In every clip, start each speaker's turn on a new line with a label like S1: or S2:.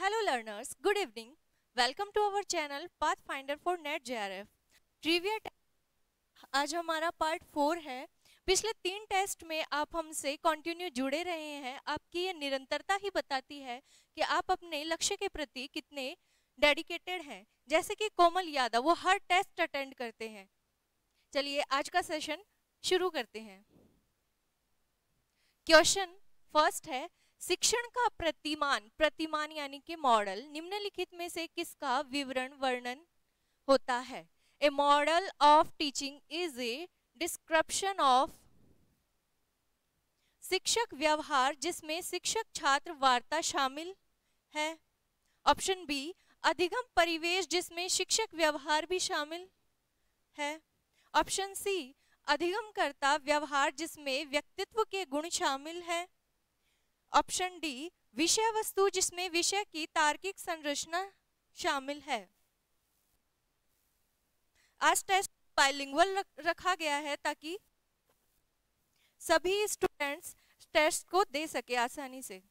S1: Hello learners, good evening. Welcome to our channel Pathfinder for Net JRF. Trivia आज हमारा part 4 है। पिछले 3 test में आप हमसे कंटिन्यू जुड़े रहे हैं। आपकी ये निरंतरता ही बताती है कि आप अपने लक्ष्य के प्रति कितने डेडिकेटेड हैं। जैसे कि कोमल यादव, वो हर टेस्ट अटेंड करते हैं। चलिए आज का सेशन शुरू करते हैं। क्वेश्चन फर्स्ट है, शिक्षण का प्रतिमान यानी कि मॉडल निम्नलिखित में से किसका वर्णन होता है? A model of teaching is a description of शिक्षक व्यवहार जिसमें शिक्षक छात्र वार्ता शामिल है। ऑप्शन बी, अधिगम परिवेश जिसमें शिक्षक व्यवहार भी शामिल है। ऑप्शन सी, अधिगमकर्ता व्यवहार जिसमें व्यक्तित्व के गुण शामिल है। ऑप्शन डी, विषय वस्तु जिसमें विषय की तार्किक संरचना शामिल है। आज टेस्ट बाइलिंगुअल रखा गया है ताकि सभी स्टूडेंट्स टेस्ट को दे सके आसानी से।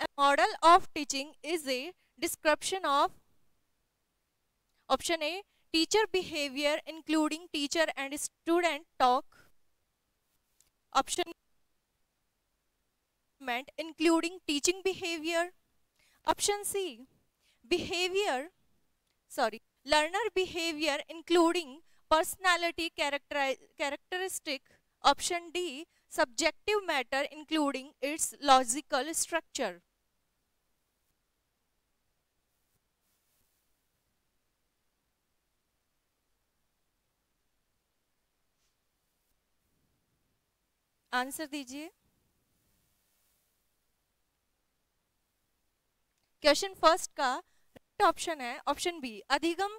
S1: A model of teaching is a description of option A, teacher behavior including teacher and student talk. Option including teaching behavior. Option C, learner behavior including personality characteristic. Option D, subjective matter including its logical structure. Answer दीजिए। Question first का right option है option B, अधिगम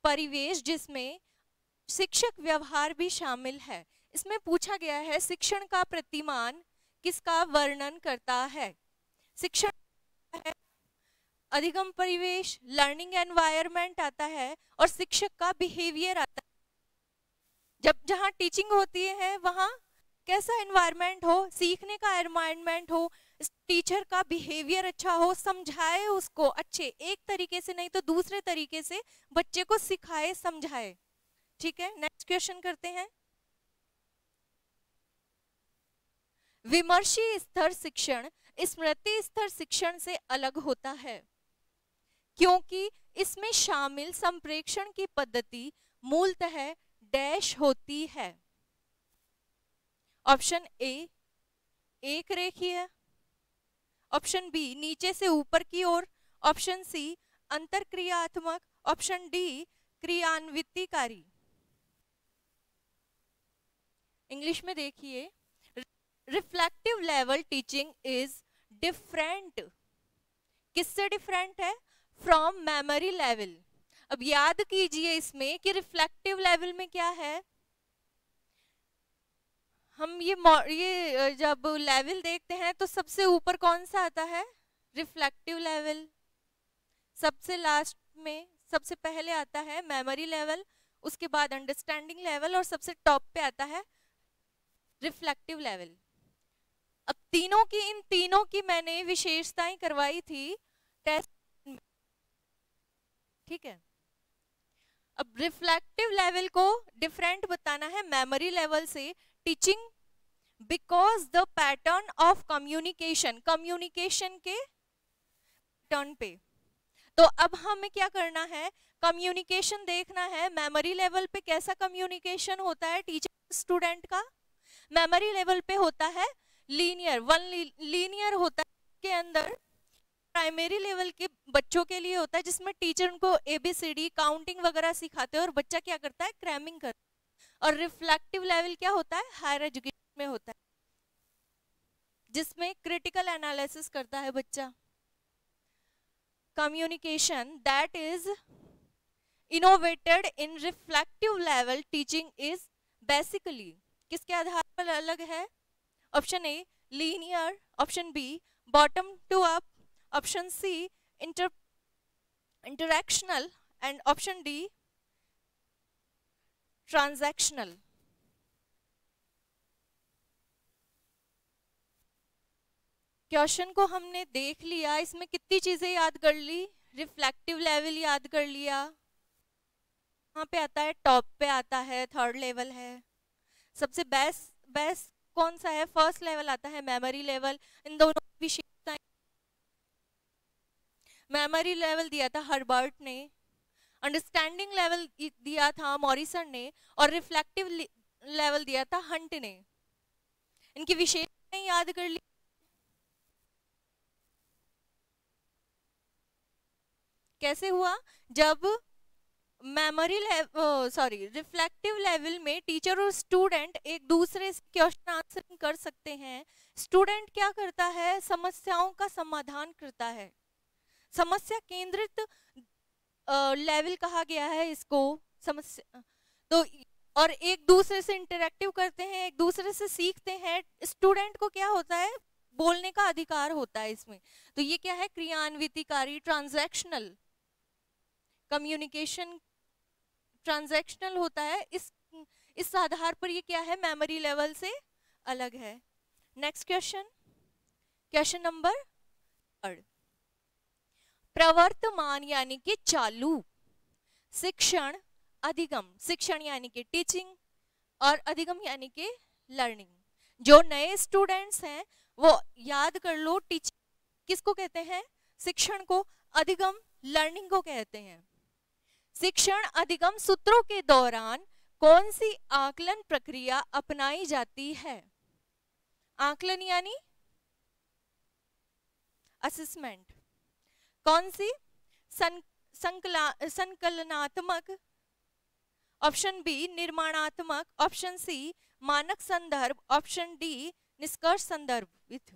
S1: परिवेश जिसमें शिक्षक व्यवहार भी शामिल है। इसमें पूछा गया है शिक्षण का प्रतिमान किसका वर्णन करता है। शिक्षण है, अधिगम परिवेश, लर्निंग एनवायरनमेंट आता है और शिक्षक का बिहेवियर आता है। जहां टीचिंग होती है वहां कैसा एनवायरनमेंट हो, सीखने का एनवायरनमेंट हो, टीचर का बिहेवियर अच्छा हो, समझाए उसको अच्छे एक तरीके से नहीं तो दूसरे तरीके से बच्चे को सिखाए समझाए। ठीक है, नेक्स्ट क्वेश्चन करते हैं। विमर्शी स्तर शिक्षण स्मृति स्तर शिक्षण से अलग होता है क्योंकि इसमें शामिल संप्रेषण की पद्धति मूलतः डैश होती है। ऑप्शन ए, एक रेखीय। ऑप्शन बी, नीचे से ऊपर की ओर। ऑप्शन सी, अंतरक्रियात्मक। ऑप्शन डी, क्रियान्वितिकारी। इंग्लिश में देखिए, reflective level teaching is different. किससे डिफरेंट है? From memory level. अब याद कीजिए इसमें कि रिफ्लेक्टिव लेवल में क्या है। हम ये जब लेवल देखते हैं तो सबसे ऊपर कौन सा आता है? Reflective level. सबसे लास्ट में सबसे पहले आता है मेमोरी लेवल, उसके बाद अंडरस्टैंडिंग लेवल और सबसे टॉप पे आता है रिफ्लेक्टिव लेवल। अब इन तीनों की मैंने विशेषताएं करवाई थी टेस्ट में। ठीक है, अब रिफ्लेक्टिव लेवल को डिफरेंट बताना है मेमोरी लेवल से। Teaching because the pattern of communication के पैटर्न पे। तो अब हमें क्या करना है? कम्युनिकेशन देखना है मेमोरी लेवल पे कैसा कम्युनिकेशन होता है टीचर स्टूडेंट का। मेमोरी लेवल पे होता है लीनियर होता है के अंदर। प्राइमरी लेवल के बच्चों के लिए होता है जिसमें टीचर उनको ABCD काउंटिंग वगैरह सिखाते हैं और बच्चा क्या करता है? क्रैमिंग करता है। और रिफ्लेक्टिव लेवल क्या होता है? हायर एजुकेशन में होता है जिसमें क्रिटिकल एनालिसिस करता है बच्चा। Communication that is innovated in reflective level teaching is basically किसके आधार पर अलग है? Option A, linear. Option B, bottom to up. Option C, interactional. And option D, transactional. Question को हमने देख लिया, इसमें कितनी चीजें याद कर ली? रिफ्लेक्टिव लेवल याद कर लिया, यहाँ पे आता है, टॉप पे आता है, थर्ड लेवल है। सबसे बेस्ट बेस्ट कौन सा है? फर्स्ट लेवल आता है, मेमोरी लेवल। इन दोनों की विशेषताएं, मेमोरी लेवल दिया था हर्बर्ट ने, अंडरस्टैंडिंग लेवल दिया था मॉरिसन ने, और रिफ्लेक्टिव लेवल दिया था हंट ने। इनकी विशेषताएं याद कर ली। कैसे हुआ? जब मेमोरी लेवल रिफ्लेक्टिव लेवल में टीचर और स्टूडेंट एक दूसरे से क्वेश्चन आंसर कर सकते हैं। स्टूडेंट क्या करता है? समस्याओं का समाधान करता है। समस्या केंद्रित लेवल कहा गया है इसको। समस्या तो, और एक दूसरे से इंटरेक्टिव करते हैं, एक दूसरे से सीखते हैं। स्टूडेंट को क्या होता है? बोलने का अधिकार होता है इसमें। तो ये क्या है? क्रियान्वितिकारी, ट्रांजैक्शनल कम्युनिकेशन, ट्रांजैक्शनल होता है। इस आधार पर ये क्या है? मेमोरी लेवल से अलग है। Next question, question number 3। प्रवर्तमान यानी कि चालू शिक्षण, अधिगम शिक्षण यानी कि टीचिंग, और अधिगम यानी कि लर्निंग। जो नए स्टूडेंट्स हैं वो याद कर लो, टीचिंग किसको कहते हैं? शिक्षण को। अधिगम लर्निंग को कहते हैं। शिक्षण अधिगम सूत्रों के दौरान कौन सी आकलन प्रक्रिया अपनाई जाती है? आकलन यानी असेसमेंट। कौन सी? संकलनात्मक, ऑप्शन बी निर्माणात्मक, ऑप्शन सी मानक संदर्भ, ऑप्शन डी निष्कर्ष संदर्भित।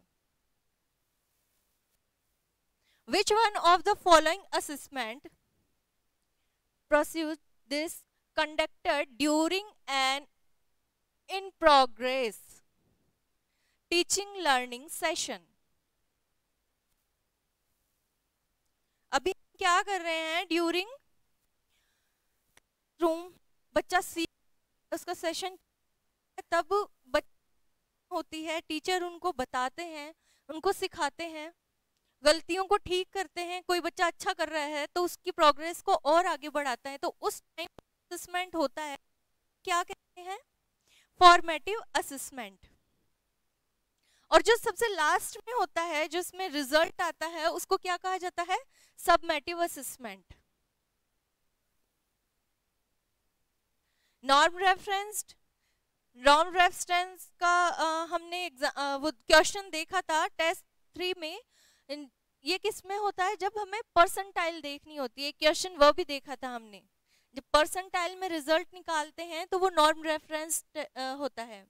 S1: Which one of the following assessment procedure is conducted during an in progress teaching learning session? अभी क्या कर रहे हैं? ड्यूरिंग रूम बच्चा सीख उसका सेशन, तब होती है, टीचर उनको बताते हैं, उनको सिखाते हैं, गलतियों को ठीक करते हैं। कोई बच्चा अच्छा कर रहा है तो उसकी प्रोग्रेस को और आगे बढ़ाता है, तो उस टाइम असेसमेंट होता है। क्या कहते हैं? Formative assessment. और जो सबसे लास्ट में होता है, जो इसमें रिजल्ट आता है, उसको क्या कहा जाता है? Summative assessment. Norm referenced, norm reference का हमने वो क्वेश्चन देखा था टेस्ट 3 में। ये किस में होता है? जब हमें परसेंटाइल देखनी होती है। क्वेश्चन वो भी देखा था हमने। जब परसेंटाइल में रिजल्ट निकालते हैं तो वो नॉर्म रेफरेंस होता है।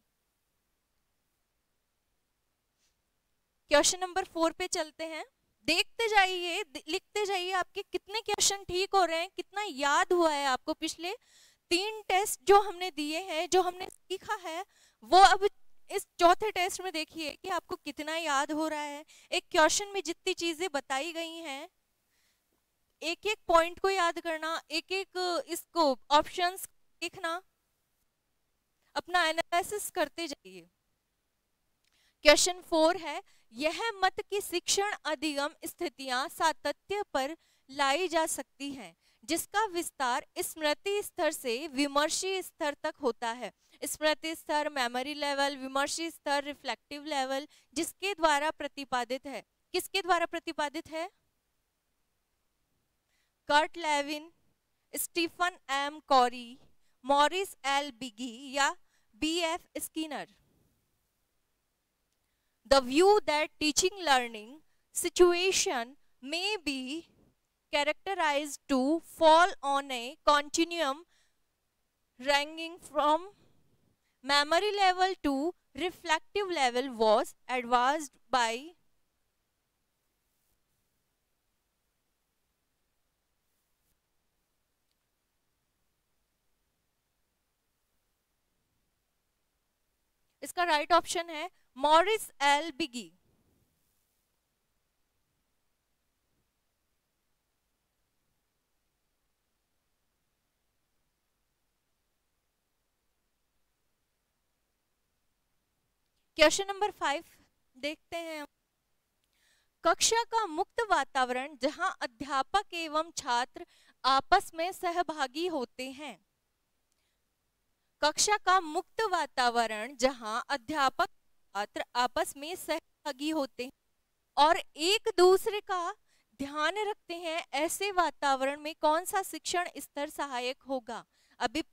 S1: क्वेश्चन नंबर 4 पे चलते हैं। देखते जाइए, लिखते जाइए आपके कितने क्वेश्चन ठीक हो रहे हैं, कितना याद हुआ है आपको। पिछले 3 टेस्ट जो हमने दिए हैं, जो हमने सीखा है, वो अब इस चौथे टेस्ट में देखिए कि आपको कितना याद हो रहा है। एक क्वेश्चन में जितनी चीजें बताई गई हैं, एक एक पॉइंट को याद करना, एक एक इसको ऑप्शंस देखना, अपना एनालिसिस करते जाइए। क्वेश्चन 4 है, यह मत की शिक्षण अधिगम स्थितियां सातत्य पर लाई जा सकती हैं, जिसका विस्तार स्मृति स्तर से विमर्शी स्तर तक होता है। स्मृति स्तर, मेमोरी लेवल, विमर्शी स्तर, रिफ्लेक्टिव लेवल, जिसके द्वारा प्रतिपादित है। किसके द्वारा प्रतिपादित है? Kurt Lewin, Stephen M Corey, Morris L Bigge या B.F. Skinner. The view that teaching learning situation may be characterized to fall on a continuum ranging from memory level to reflective level was advanced by इसका right option है Morris L बिगी। Question number 5 देखते हैं। कक्षा का मुक्त वातावरण जहां अध्यापक एवं छात्र आपस में सहभागी होते हैं। कक्षा का मुक्त वातावरण जहां अध्यापक छात्र आपस में सहभागी होते हैं और एक दूसरे का ध्यान रखते हैं, ऐसे वातावरण में कौन सा शिक्षण स्तर सहायक होगा? अभी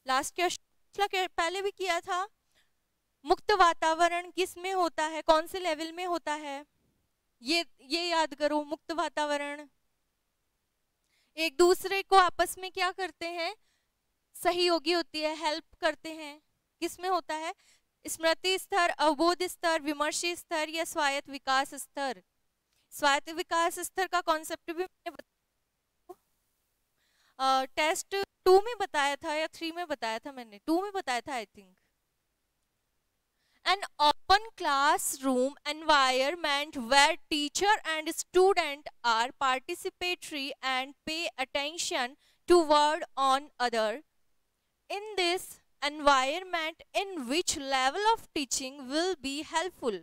S1: लास्ट क्वेश्चन पहले भी किया था, मुक्त वातावरण किस में होता है, कौन से लेवल में होता है? ये याद करो। मुक्त वातावरण एक दूसरे को आपस में क्या करते हैं, सहयोगी होती है, हेल्प करते हैं। किस में होता है? स्मृति स्तर, अवबोध स्तर, विमर्शी स्तर या स्वायत्त विकास स्तर। स्वायत्त विकास स्तर का कॉन्सेप्ट भी मैंने टेस्ट 2 में बताया था या 3 में बताया था? मैंने 2 में बताया था I think. An open classroom environment where teacher and student are participatory and pay attention toward on other. In this environment, in which level of teaching will be helpful?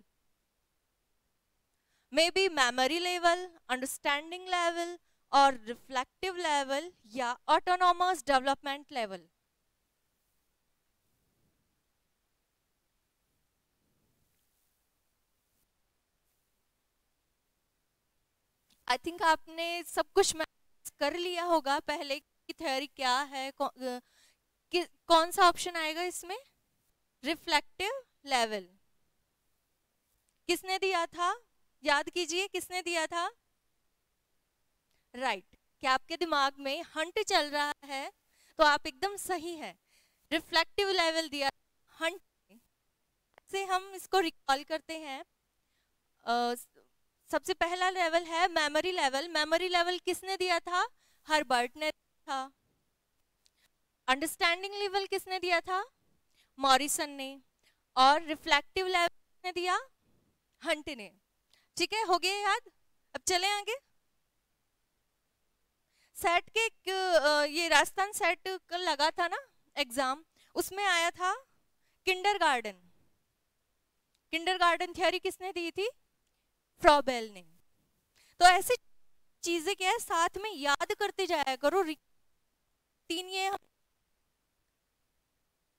S1: Maybe memory level, understanding level, or reflective level, या autonomous development level. I think आपने सब कुछ कर लिया होगा पहले की theory क्या है, कौन सा ऑप्शन आएगा इसमें? Reflective level. किसने दिया था? याद कीजिए, किसने दिया था? राइट। क्या आपके दिमाग में हंट चल रहा है? तो आप एकदम सही है। रिफ्लेक्टिव लेवल दिया हंट से। हम इसको रिकॉल करते हैं। सबसे पहला लेवल है मेमोरी लेवल। मेमोरी लेवल किसने दिया था? हर्बर्ट ने दिया था। अंडरस्टैंडिंग लेवल किसने दिया था? मॉरिसन ने। और रिफ्लेक्टिव लेवल किसने दिया? हंट ने। ठीक है, हो गया याद? अब चले आगे। सेट के ये राजस्थान सेट कल लगा था ना एग्जाम, उसमें आया था किंडरगार्टन। किंडरगार्टन थ्योरी किसने दी थी? फ्रॉबेल ने। तो ऐसी चीजें क्या है, साथ में याद करते जाया करो। 3 ये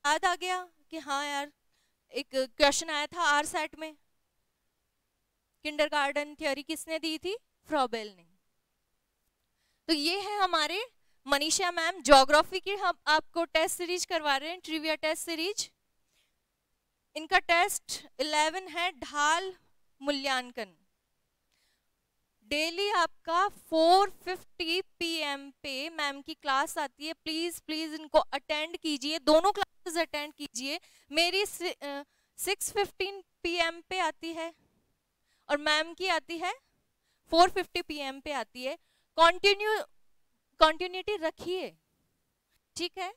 S1: याद आ गया कि हाँ यार, एक क्वेश्चन आया था आर सेट में, किंडरगार्टन थ्योरी किसने दी थी? फ्रॉबेल ने। तो ये है हमारे मनीषा मैम। ज्योग्राफी की हम आपको टेस्ट सीरीज करवा रहे हैं, ट्रिविया टेस्ट सीरीज। इनका टेस्ट 11 है, ढाल मूल्यांकन। डेली आपका 4:50 PM पे मैम की क्लास आती है। प्लीज प्लीज इनको अटेंड कीजिए, दोनों क्लासेस अटेंड कीजिए। मेरी 6:15 PM पे आती है और मैम की आती है 4:50 PM पे आती है। कंटिन्यूटी रखिए, ठीक है।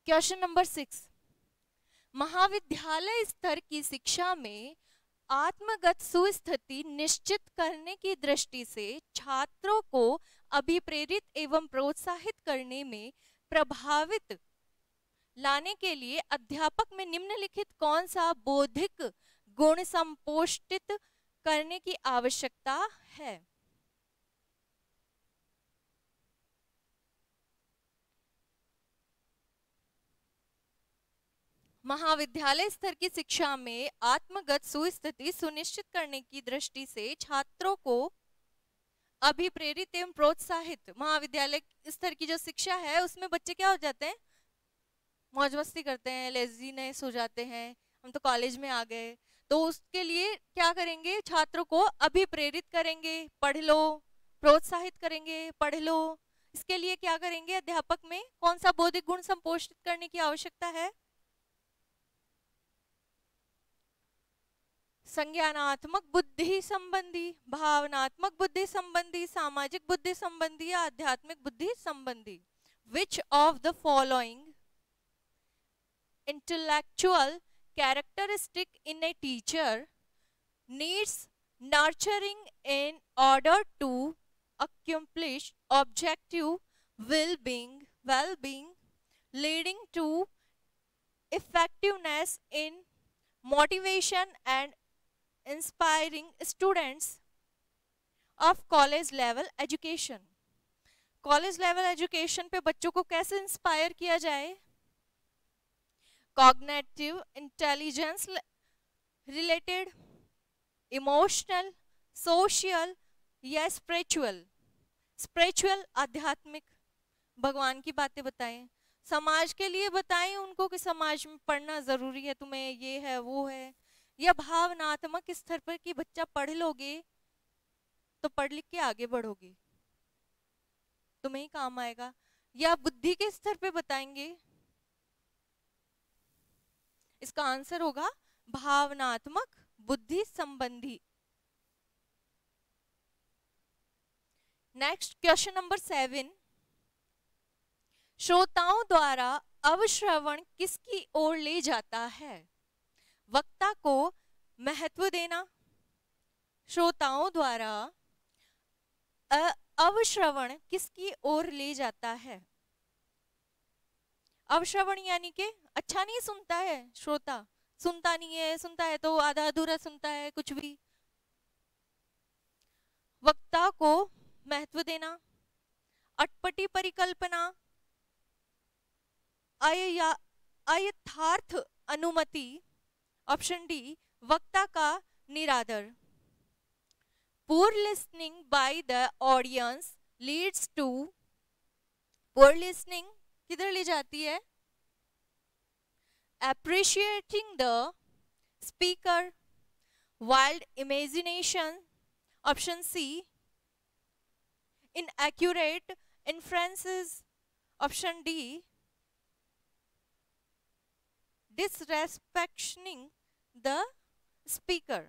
S1: क्वेश्चन नंबर 6, महाविद्यालय स्तर की शिक्षा में आत्मगत सुस्थिति निश्चित करने की दृष्टि से छात्रों को अभिप्रेरित एवं प्रोत्साहित करने में प्रभावित लाने के लिए अध्यापक में निम्नलिखित कौन सा बौद्धिक गुण संपोषित करने की आवश्यकता है? महाविद्यालय स्तर की शिक्षा में आत्मगत सुस्थिति सुनिश्चित करने की दृष्टि से छात्रों को अभिप्रेरित एवं प्रोत्साहित। महाविद्यालय स्तर की जो शिक्षा है उसमें बच्चे क्या हो जाते हैं? मौज मस्ती करते हैं, लेजीनेस हो जाते हैं, हम तो कॉलेज में आ गए। तो उसके लिए क्या करेंगे? छात्रों को अभिप्रेरित करेंगे, पढ़ लो, प्रोत्साहित करेंगे, पढ़ लो। इसके लिए क्या करेंगे? अध्यापक में कौन सा बौद्धिक गुण संपोषित करने की आवश्यकता है? संज्ञानात्मक बुद्धि संबंधी, भावनात्मक बुद्धि संबंधी, सामाजिक बुद्धि संबंधी या आध्यात्मिक बुद्धि संबंधी। Which of the following intellectual characteristic in a teacher needs nurturing in order to accomplish objective well-being, leading to effectiveness in motivation and inspiring students of college level education. College level education पे बच्चों को कैसे inspire किया जाए? Cognitive intelligence related, emotional, social या spiritual? Spiritual, आध्यात्मिक, भगवान की बातें बताएं, समाज के लिए बताएं उनको कि समाज में पढ़ना जरूरी है, तुम्हें ये है वो है, या भावनात्मक स्तर पर कि बच्चा पढ़ लोगे तो पढ़ लिख के आगे बढ़ोगे, तुम्हें ही काम आएगा, या बुद्धि के स्तर पे बताएंगे? इसका आंसर होगा भावनात्मक, बुद्धि संबंधी। नेक्स्ट क्वेश्चन नंबर 7, श्रोताओं द्वारा अवश्रवण किसकी ओर ले जाता है? वक्ता को महत्व देना, श्रोताओं द्वारा अवश्रवण किसकी ओर ले जाता है? अवश्रवण यानी कि अच्छा नहीं सुनता है, श्रोता सुनता नहीं है, सुनता है तो आधा अधूरा सुनता है कुछ भी। वक्ता को महत्व देना, अटपटी परिकल्पना, अयथार्थ अनुमति, ऑप्शन डी वक्ता का निरादर। Poor listening by the audience leads to, poor listening किधर ले जाती है? Appreciating the speaker, wild imagination, option C inaccurate inferences, option D disrespecting the speaker।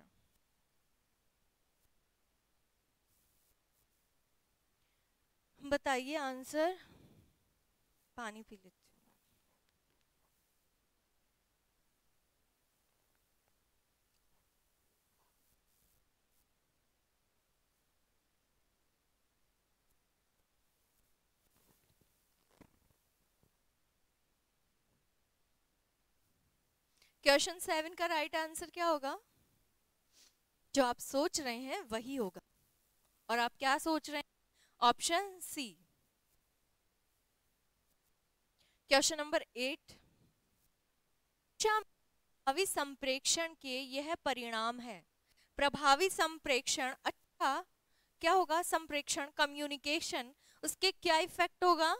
S1: बताइए आंसर, पानी पी लेती हूँ। क्वेश्चन 7 का राइट आंसर क्या होगा? जो आप सोच रहे हैं वही होगा। और आप क्या सोच रहे हैं? Option C. क्वेश्चन नंबर 8, प्रभावी संप्रेक्षण के यह परिणाम है। प्रभावी संप्रेक्षण, अच्छा क्या होगा? संप्रेक्षण, कम्युनिकेशन, उसके क्या इफेक्ट होगा?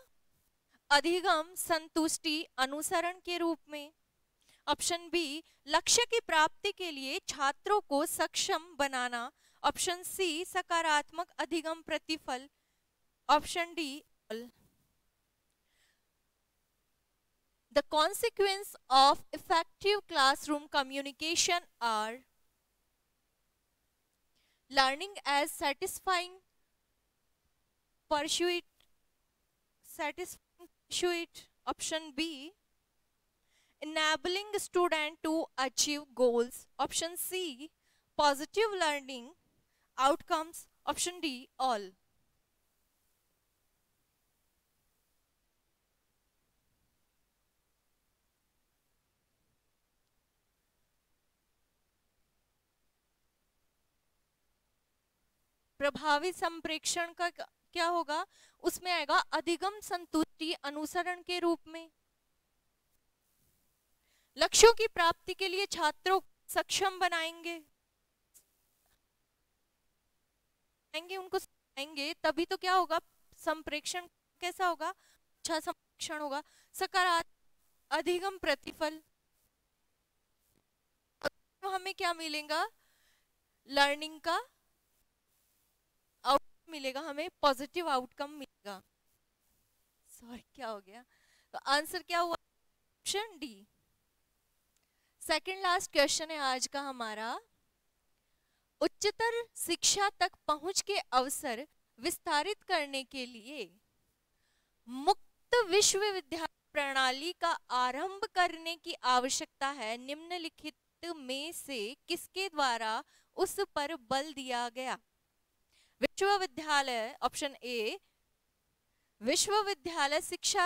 S1: अधिगम, संतुष्टि, अनुसरण के रूप में। ऑप्शन बी लक्ष्य की प्राप्ति के लिए छात्रों को सक्षम बनाना। ऑप्शन सी सकारात्मक अधिगम प्रतिफल। Option D the consequence of effective classroom communication are learning as satisfying pursuit, option B enabling student to achieve goals, option C positive learning outcomes, option D all। प्रभावी संप्रेक्षण का क्या होगा? उसमें आएगा अधिगम, संतुष्टि, अनुसरण के रूप में। लक्ष्यों की प्राप्ति के लिए छात्रों को सक्षम बनाएंगे, उनको सिखाएंगे, तभी तो क्या होगा? संप्रेक्षण कैसा होगा? अच्छा संप्रेक्षण होगा। सकारात्मक अधिगम प्रतिफल, तो हमें क्या मिलेगा? लर्निंग का आउटकम मिलेगा, हमें पॉजिटिव आउटकम मिलेगा। सॉरी क्या हो गया? तो आंसर क्या हुआ? Option D. Second last question है आज का हमारा। उच्चतर शिक्षा तक पहुंच के अवसर विस्तारित करने के लिए मुक्त विश्वविद्यालय प्रणाली का आरंभ करने की आवश्यकता है। निम्नलिखित में से किसके द्वारा उस पर बल दिया गया? विश्वविद्यालय, ऑप्शन ए विश्वविद्यालय शिक्षा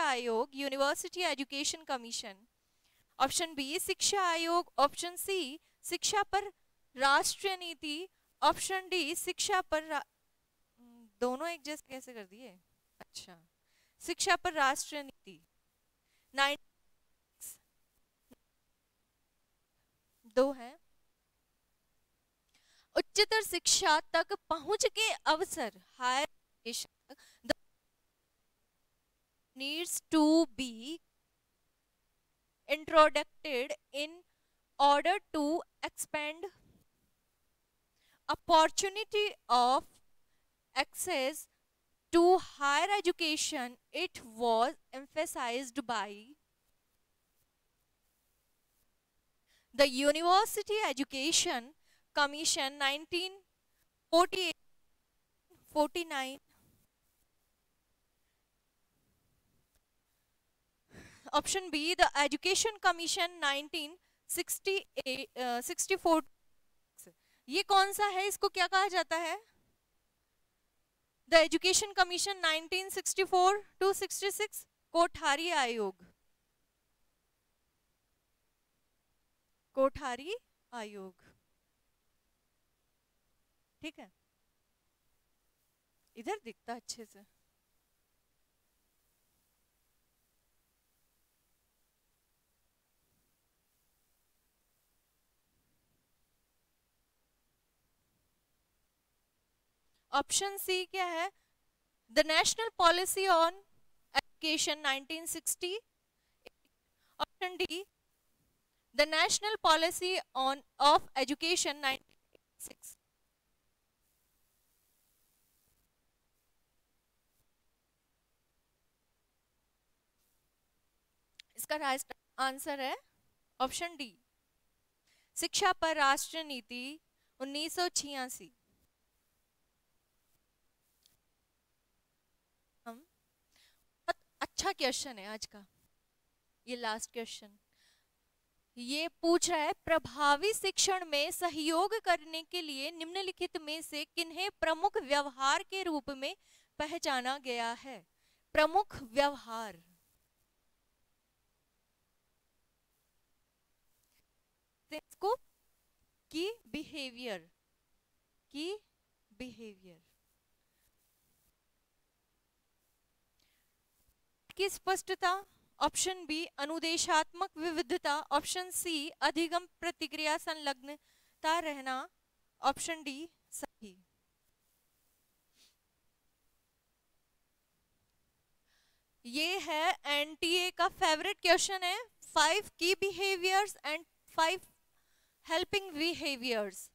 S1: आयोग, university education commission. Option B शिक्षा आयोग, ऑप्शन सी शिक्षा पर राष्ट्रीय नीति, ऑप्शन डी शिक्षा पर दोनों एक जैसे कैसे कर दिए, अच्छा शिक्षा पर राष्ट्रीय नीति। 9 दो है। उच्चतर शिक्षा तक पहुंच के अवसर, higher education needs to be introduced in order to expand opportunity of access to higher education. It was emphasized by the University Education Commission 1948-49. Option be the education commission 1964। ये कौन सा है, इसको क्या कहा जाता है? The education commission 1964 to 66, Kothari आयोग, कोठारी आयोग, ठीक है, इधर दिखता अच्छे से। ऑप्शन सी क्या है? The national policy on education 1960, option D the national policy on off education 1986। इसका राइट आंसर है ऑप्शन डी, शिक्षा पर राष्ट्रीय नीति 1986। बहुत अच्छा क्वेश्चन है आज का ये लास्ट क्वेश्चन। ये पूछ रहा है प्रभावी शिक्षण में सहयोग करने के लिए निम्नलिखित में से किन्हें प्रमुख व्यवहार के रूप में पहचाना गया है? प्रमुख व्यवहार, इसको की बिहेवियर, की बिहेवियर की स्पष्टता, ऑप्शन बी अनुदेशात्मक विविधता, ऑप्शन सी अधिगम प्रतिक्रिया संलग्नता रहना, ऑप्शन डी सही। ये है एनटीए का फेवरेट क्वेश्चन है, 5 की बिहेवियर्स एंड 5 हेल्पिंग बिहेवियर्स।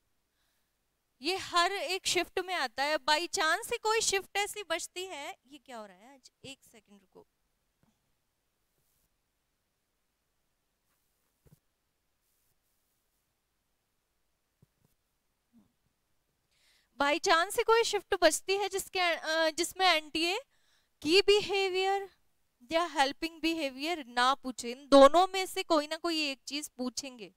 S1: ये हर एक शिफ्ट में आता है, बाई चांस से कोई शिफ्ट ऐसी बचती है। ये क्या हो रहा है आज, एक सेकंड रुको। बाई चांस से कोई शिफ्ट बचती है जिसमें एनटीए की बिहेवियर या हेल्पिंग बिहेवियर ना पूछे, इन दोनों में से कोई ना कोई एक चीज पूछेंगे।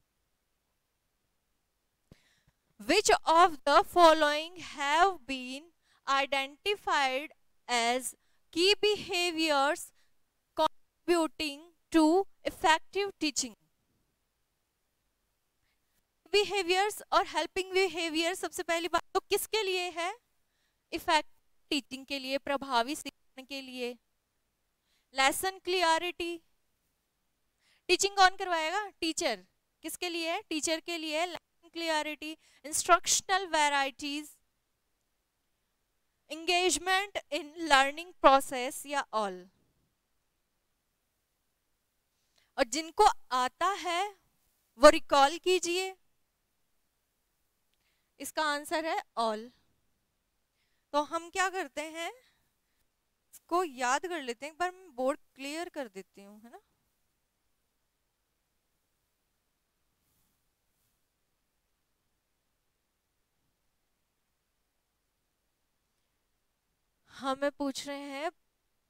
S1: Which of the following have been identified as key behaviors contributing to effective teaching? Behaviors और helping behavior सबसे पहली बात तो किसके लिए है? Effective teaching के लिए, प्रभावी शिक्षण के लिए। Lesson clarity, टीचिंग कौन करवाएगा? टीचर। किसके लिए है? टीचर के लिए। Clarity, instructional varieties, engagement in learning process या all। और जिनको आता है वो रिकॉल कीजिए, इसका आंसर है all। तो हम क्या करते हैं, इसको याद कर लेते हैं, एक बार मैं बोर्ड क्लियर कर देती हूँ, है ना। हमें पूछ रहे हैं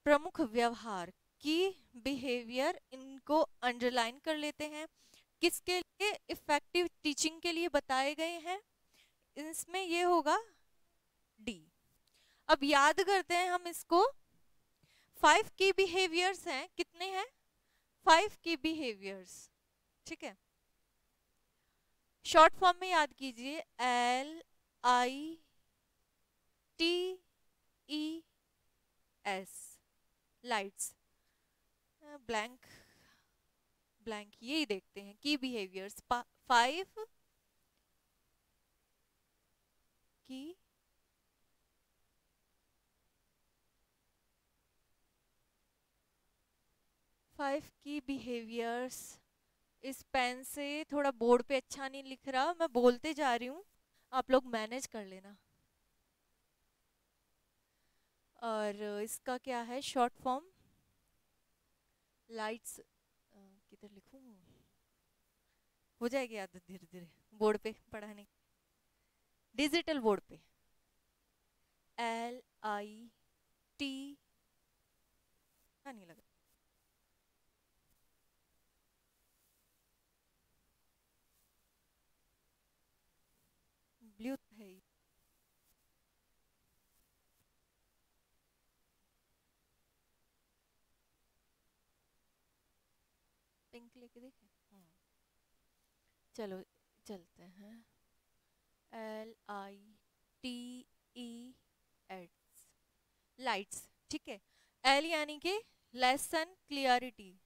S1: प्रमुख व्यवहार की बिहेवियर, इनको अंडरलाइन कर लेते हैं। किसके लिए? इफेक्टिव टीचिंग के लिए बताए गए हैं, इसमें ये होगा डी। अब याद करते हैं हम इसको। 5 की बिहेवियर्स हैं, कितने हैं? 5 की बिहेवियर्स। ठीक है, शॉर्ट फॉर्म में याद कीजिए, LITES, लाइट्स। ब्लैंक ब्लैंक, यही देखते हैं की बिहेवियर्स। 5 की बिहेवियर्स। इस पेन से थोड़ा बोर्ड पे अच्छा नहीं लिख रहा, मैं बोलते जा रही हूँ, आप लोग मैनेज कर लेना। और इसका क्या है शॉर्ट फॉर्म? लाइट्स, किधर लिखूं, हो जाएगी आदत धीरे धीरे बोर्ड पे पढ़ाने, डिजिटल बोर्ड पे। LIT, नहीं लगा, ब्लू है, पिंक लेके देखें। चलो चलते हैं। LITES, लाइट्स, ठीक है। L यानी कि लेसन क्लियरिटी,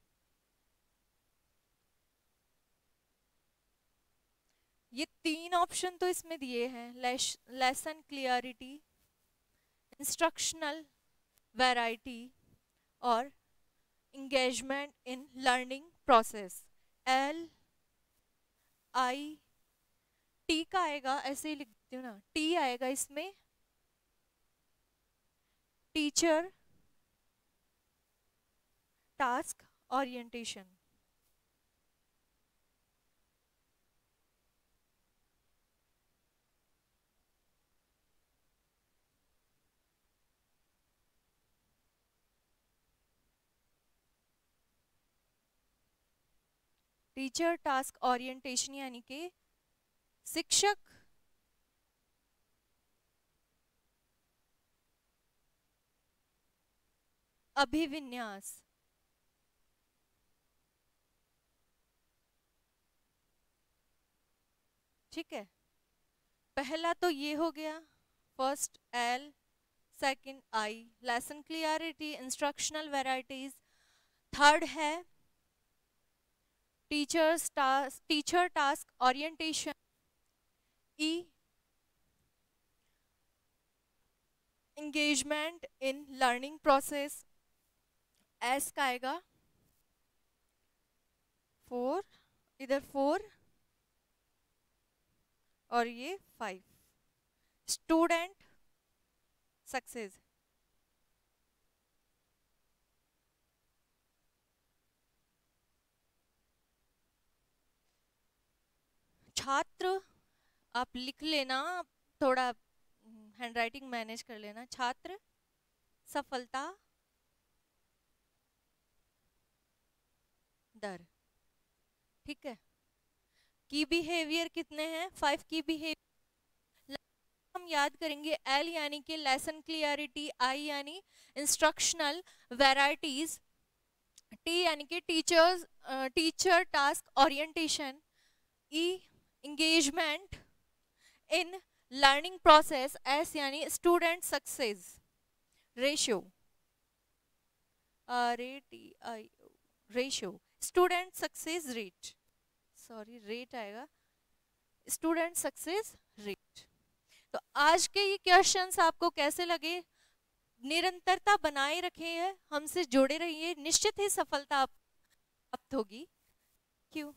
S1: ये 3 ऑप्शन तो इसमें दिए हैं, लेसन क्लियरिटी, इंस्ट्रक्शनल वैरायटी और engagement in learning process. LIT का आएगा, ऐसे ही लिख देती हूँ ना, T आएगा इसमें, teacher task orientation. Teacher task orientation यानी कि शिक्षक अभिविन्यास। ठीक है, पहला तो ये हो गया, first L, second I, lesson clarity, instructional varieties. Third है teacher task orientation, E, engagement in learning process. S का आएगा 4, इधर 4 और ये 5, स्टूडेंट सक्सेस। छात्र, आप लिख लेना, थोड़ा हैंडराइटिंग मैनेज कर लेना। छात्र सफलता दर, ठीक है। की बिहेवियर कितने हैं? 5 की बिहेवियर हम याद करेंगे। L यानी कि लेसन क्लियरिटी, I यानी इंस्ट्रक्शनल वैरायटीज, T यानी कि teacher task orientation, E engagement in learning process, S यानी student success ratio, ratio, student success rate, sorry rate आएगा, स्टूडेंट सक्सेस रेट। तो आज के ये क्वेश्चंस आपको कैसे लगे? निरंतरता बनाए रखिए, हमसे जुड़े रहिए, निश्चित ही सफलता प्राप्त होगी। क्यों?